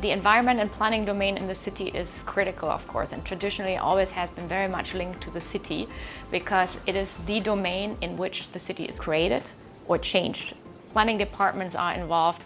The environment and planning domain in the city is critical, of course, and traditionally always has been very much linked to the city because it is the domain in which the city is created or changed. Planning departments are involved,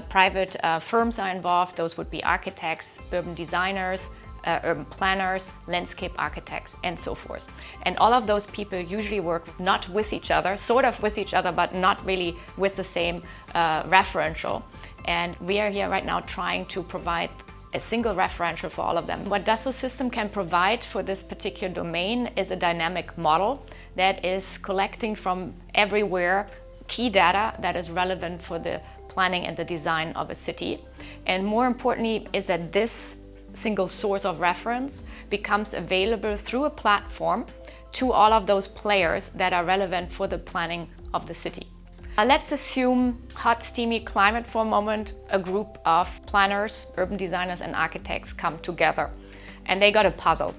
private firms are involved. Those would be architects, urban designers, urban planners, landscape architects, and so forth. And all of those people usually work not with each other, sort of with each other, but not really with the same referential. And we are here right now trying to provide a single referential for all of them. What Dassault Systèmes can provide for this particular domain is a dynamic model that is collecting from everywhere key data that is relevant for the planning and the design of a city. And more importantly is that this single source of reference becomes available through a platform to all of those players that are relevant for the planning of the city. Let's assume hot, steamy climate for a moment. A group of planners, urban designers and architects come together and they got a puzzle.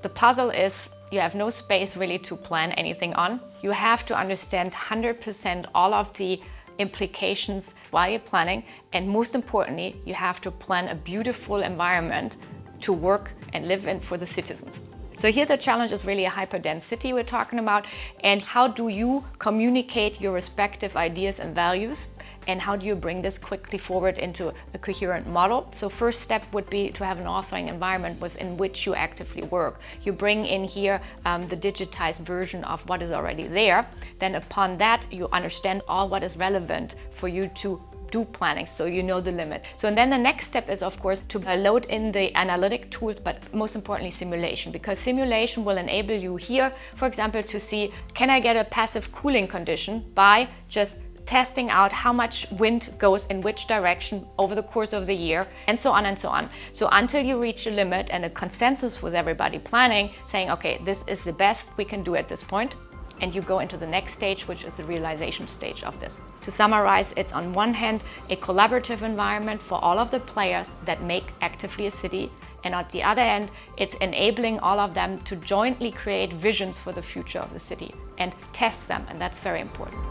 The puzzle is you have no space really to plan anything on. You have to understand 100% all of the implications while you're planning, and most importantly, you have to plan a beautiful environment to work and live in for the citizens. So here the challenge is really a hyperdense city we're talking about, and how do you communicate your respective ideas and values, and how do you bring this quickly forward into a coherent model? So first step would be to have an authoring environment within which you actively work. You bring in here the digitized version of what is already there. Then upon that, you understand all what is relevant for you to do planning, so you know the limit. So and then the next step is, of course, to load in the analytic tools, but most importantly simulation, because simulation will enable you here, for example, to see, can I get a passive cooling condition by just testing out how much wind goes in which direction over the course of the year, and so on and so on. So until you reach a limit and a consensus with everybody planning, saying, okay, this is the best we can do at this point, and you go into the next stage, which is the realization stage of this. To summarize, it's on one hand a collaborative environment for all of the players that make actively a city, and on the other hand, it's enabling all of them to jointly create visions for the future of the city and test them, and that's very important.